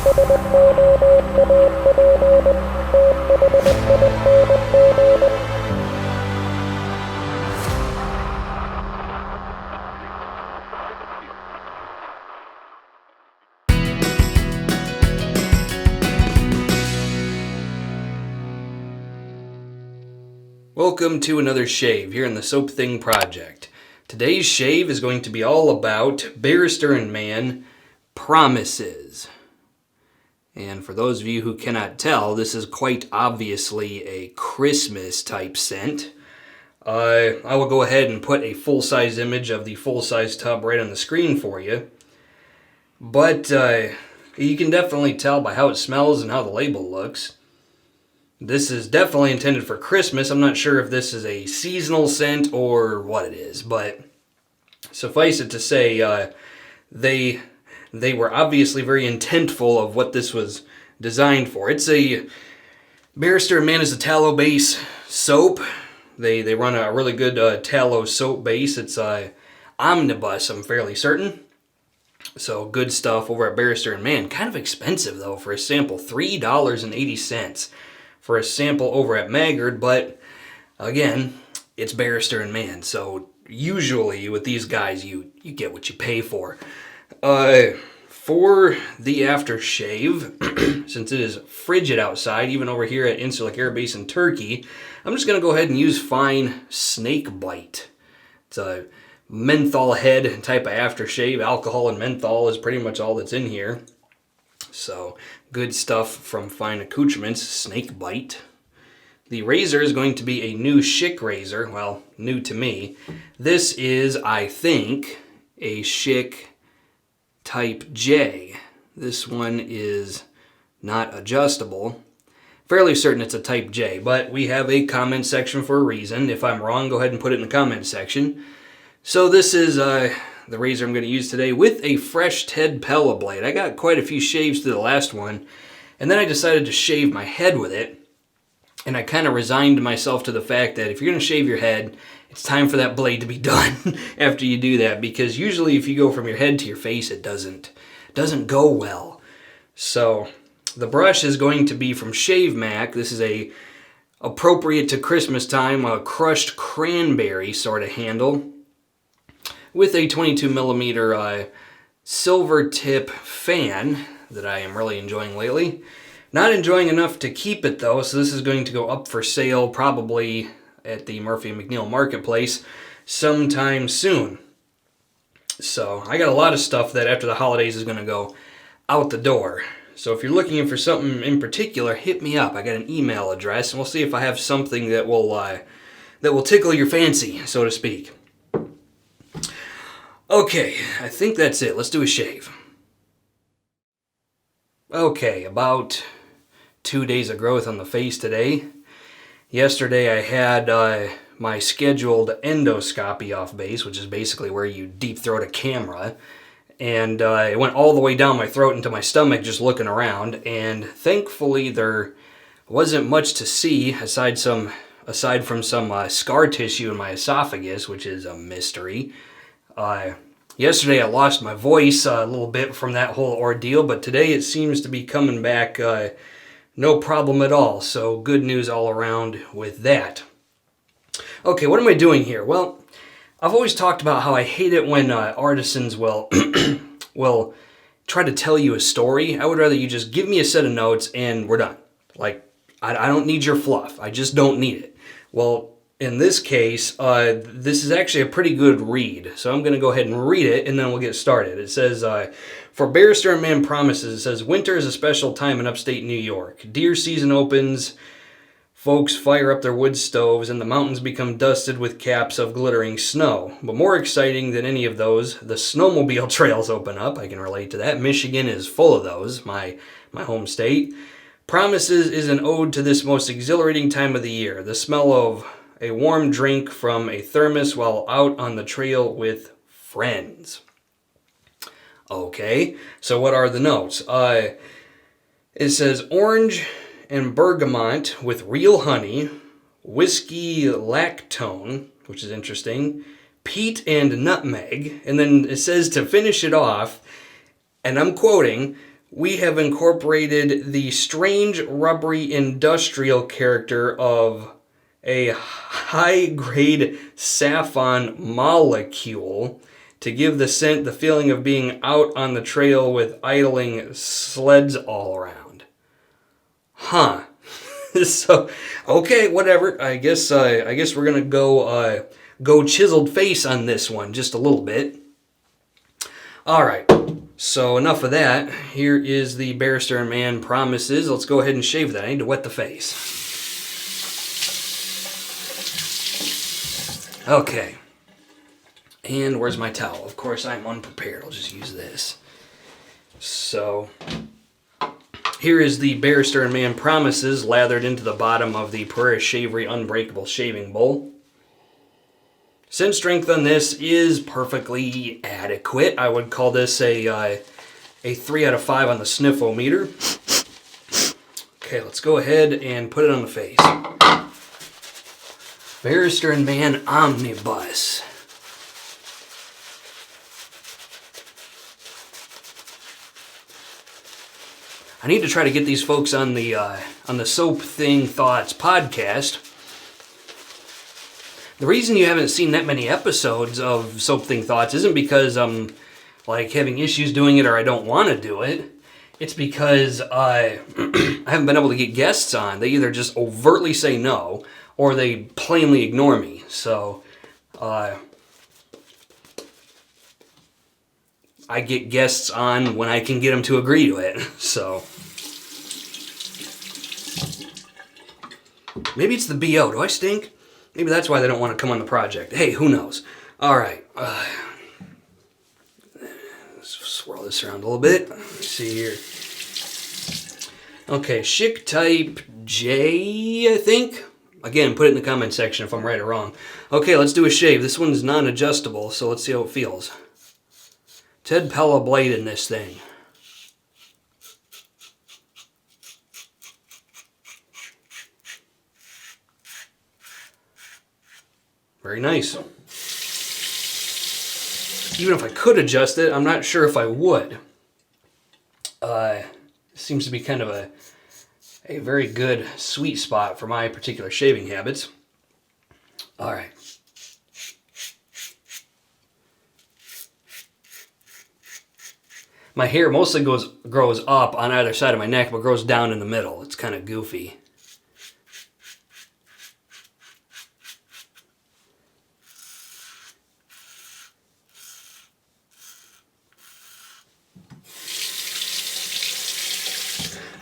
Welcome to another shave here in the Soap Thing Project. Today's shave is going to be all about Barrister and Mann Promises. And for those of you who cannot tell, this is quite obviously a Christmas type scent. I will go ahead and put a full-size image of the full-size tub right on the screen for you. But you can definitely tell by how it smells and how the label looks. This is definitely intended for Christmas. I'm not sure if this is a seasonal scent or what it is, but suffice it to say, they were obviously very intentful of what this was designed for. It's a Barrister and Mann is a tallow base soap. They run a really good tallow soap base. It's Omnibus, I'm fairly certain. So good stuff over at Barrister and Mann. Kind of expensive though for a sample, $3.80. For a sample over at Maggard, but again, it's Barrister and Mann, so usually with these guys, you get what you pay for. For the aftershave, since it is frigid outside, even over here at Incirlik Air Base in Turkey, I'm just going to go ahead and use fine snake bite. It's a menthol head type of aftershave. Alcohol and menthol is pretty much all that's in here. So, good stuff from Fine Accoutrements, snake bite. The razor is going to be a new Schick razor, well, new to me. This is, I think, a Schick Type J. This one is not adjustable. Fairly certain it's a Type J, but we have a comment section for a reason. If I'm wrong, go ahead and put it in the comment section. So this is the razor I'm going to use today with a fresh Ted Pella blade. I got quite a few shaves to the last one, and then I decided to shave my head with it, and I kind of resigned myself to the fact that if you're going to shave your head, it's time for that blade to be done after you do that, because usually if you go from your head to your face, it doesn't go well. So the brush is going to be from Shavemac. This is a appropriate to Christmas time, a crushed cranberry sort of handle, with a 22 millimeter silver tip fan that I am really enjoying lately. Not enjoying enough to keep it though, so this is going to go up for sale probably at the Murphy & McNeil Marketplace sometime soon. So I got a lot of stuff that after the holidays is going to go out the door. So if you're looking for something in particular, hit me up. I got an email address, and we'll see if I have something that will tickle your fancy, so to speak. Okay, I think that's it. Let's do a shave. Okay, about 2 days of growth on the face today. Yesterday I had my scheduled endoscopy off base, which is basically where you deep throat a camera. And it went all the way down my throat into my stomach just looking around. And thankfully there wasn't much to see aside from some scar tissue in my esophagus, which is a mystery. Yesterday I lost my voice a little bit from that whole ordeal, but today it seems to be coming back no problem at all. So good news all around with that. Okay, what am I doing here? Well, I've always talked about how I hate it when artisans will try to tell you a story. I would rather you just give me a set of notes and we're done. Like, I don't need your fluff. I just don't need it. Well, in this case, this is actually a pretty good read. So I'm going to go ahead and read it, and then we'll get started. It says, for Barrister and Mann Promises, it says, winter is a special time in upstate New York. Deer season opens, folks fire up their wood stoves, and the mountains become dusted with caps of glittering snow. But more exciting than any of those, the snowmobile trails open up. I can relate to that. Michigan is full of those, my home state. Promises is an ode to this most exhilarating time of the year. The smell of a warm drink from a thermos while out on the trail with friends. Okay, so what are the notes? It says orange and bergamot with real honey, whiskey lactone, which is interesting, peat and nutmeg, and then it says to finish it off, and I'm quoting, we have incorporated the strange, rubbery, industrial character of a high-grade saffron molecule to give the scent the feeling of being out on the trail with idling sleds all around. Huh. So, okay, whatever. I guess we're gonna go chiseled face on this one just a little bit. All right. So enough of that. Here is the Barrister and Mann Promises. Let's go ahead and shave that. I need to wet the face. Okay. And where's my towel? Of course, I'm unprepared. I'll just use this. So, here is the Barrister and Mann Promises lathered into the bottom of the Pereira Shavery Unbreakable shaving bowl. Scent strength on this is perfectly adequate. I would call this a 3 out of 5 on the sniffometer. Okay, let's go ahead and put it on the face. Barrister and Mann Omnibus. I need to try to get these folks on the Soap Thing Thoughts podcast. The reason you haven't seen that many episodes of Soap Thing Thoughts isn't because I'm like having issues doing it or I don't want to do it. It's because I haven't been able to get guests on. They either just overtly say no or they plainly ignore me. So I get guests on when I can get them to agree to it. So maybe it's the BO. Do I stink? Maybe that's why they don't want to come on the project. Hey, who knows? All right. Let's swirl this around a little bit. Let's see here. Okay, Schick type J, I think. Again, put it in the comment section if I'm right or wrong. Okay, let's do a shave. This one's non-adjustable, so let's see how it feels. Ted Pella blade in this thing. Very nice. Even if I could adjust it, I'm not sure if I would. Seems to be kind of a very good sweet spot for my particular shaving habits. All right. My hair mostly grows up on either side of my neck, but grows down in the middle. It's kind of goofy.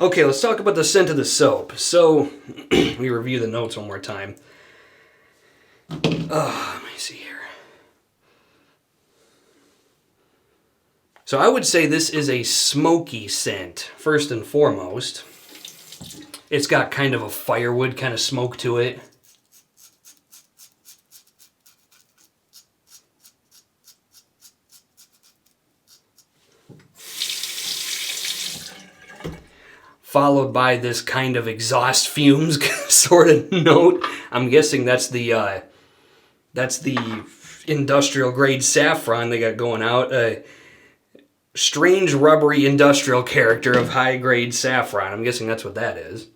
Okay, let's talk about the scent of the soap. So, we review the notes one more time. Let me see here. So I would say this is a smoky scent, first and foremost. It's got kind of a firewood kind of smoke to it. Followed by this kind of exhaust fumes sort of note. I'm guessing that's the industrial grade saffron they got going out. Strange rubbery industrial character of high grade saffron. I'm guessing that's what that is.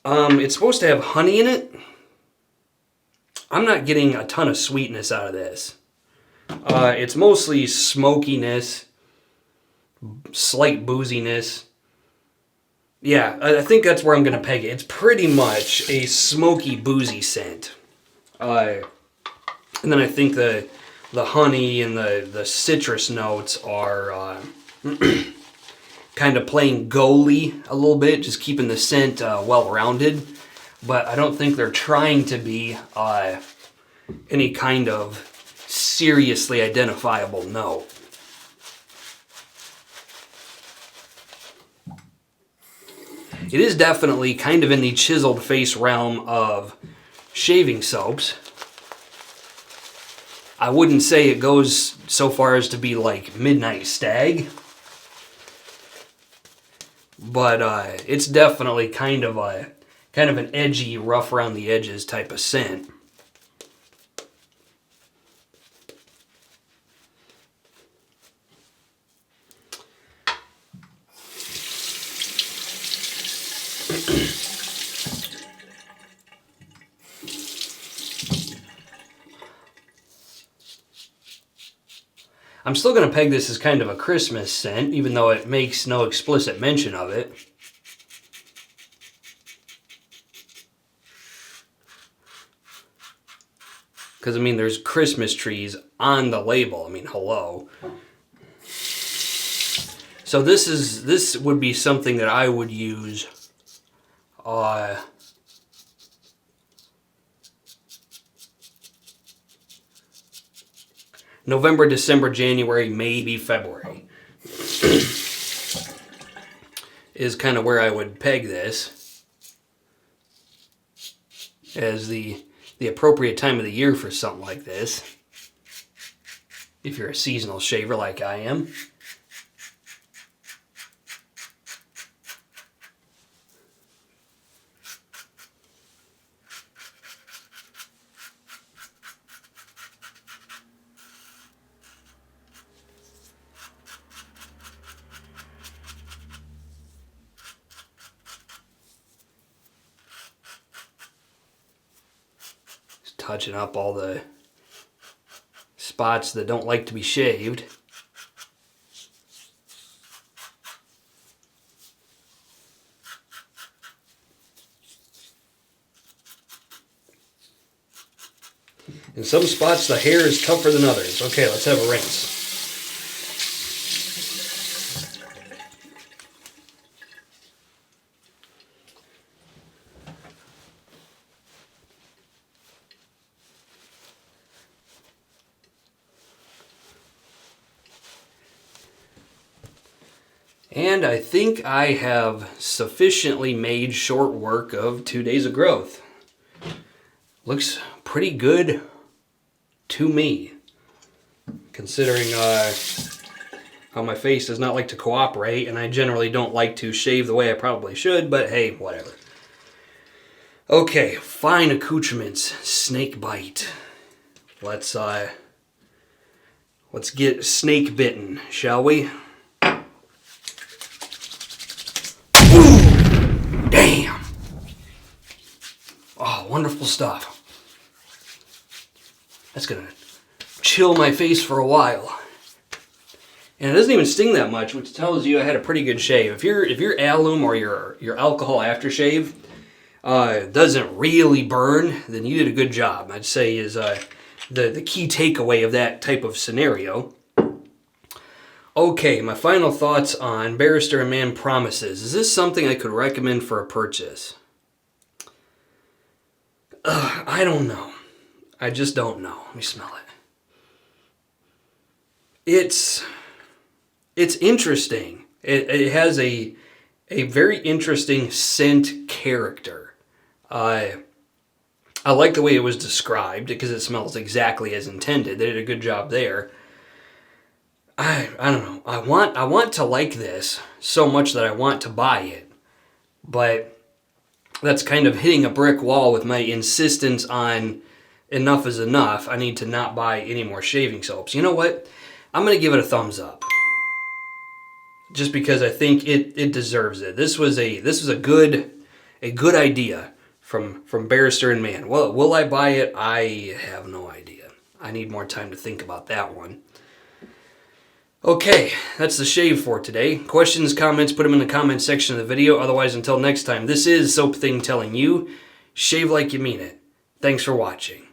It's supposed to have honey in it. I'm not getting a ton of sweetness out of this. It's mostly smokiness. Slight booziness. Yeah, I think that's where I'm going to peg it. It's pretty much a smoky, boozy scent. And then I think the honey and the citrus notes are kind of playing goalie a little bit, just keeping the scent well-rounded. But I don't think they're trying to be any kind of seriously identifiable note. It is definitely kind of in the chiseled face realm of shaving soaps. I wouldn't say it goes so far as to be like Midnight Stag. But it's definitely kind of an edgy, rough around the edges type of scent. I'm still going to peg this as kind of a Christmas scent, even though it makes no explicit mention of it. Because, I mean, there's Christmas trees on the label. I mean, hello. So this would be something that I would use November, December, January, maybe February is kind of where I would peg this as the appropriate time of the year for something like this, if you're a seasonal shaver like I am. Touching up all the spots that don't like to be shaved. In some spots the hair is tougher than others. Okay, let's have a rinse. And I think I have sufficiently made short work of 2 days of growth. Looks pretty good to me, considering how my face does not like to cooperate, and I generally don't like to shave the way I probably should, but hey, whatever. Okay, fine accoutrements, snake bite. Let's get snake bitten, shall we? Damn! Oh, wonderful stuff. That's gonna chill my face for a while. And it doesn't even sting that much, which tells you I had a pretty good shave. If your alum or your alcohol aftershave doesn't really burn, then you did a good job. I'd say is the key takeaway of that type of scenario. Okay, my final thoughts on Barrister and Mann Promises. Is this something I could recommend for a purchase? I don't know. I just don't know. Let me smell it. It's interesting. It has a very interesting scent character. I like the way it was described because it smells exactly as intended. They did a good job there. I don't know. I want to like this so much that I want to buy it, but that's kind of hitting a brick wall with my insistence on enough is enough. I need to not buy any more shaving soaps. You know what? I'm going to give it a thumbs up, just because I think it deserves it. This was a good idea from Barrister and Mann. Well, will I buy it? I have no idea. I need more time to think about that one. Okay, that's the shave for today. Questions, comments, put them in the comment section of the video. Otherwise, until next time, this is Soap Thing telling you, shave like you mean it. Thanks for watching.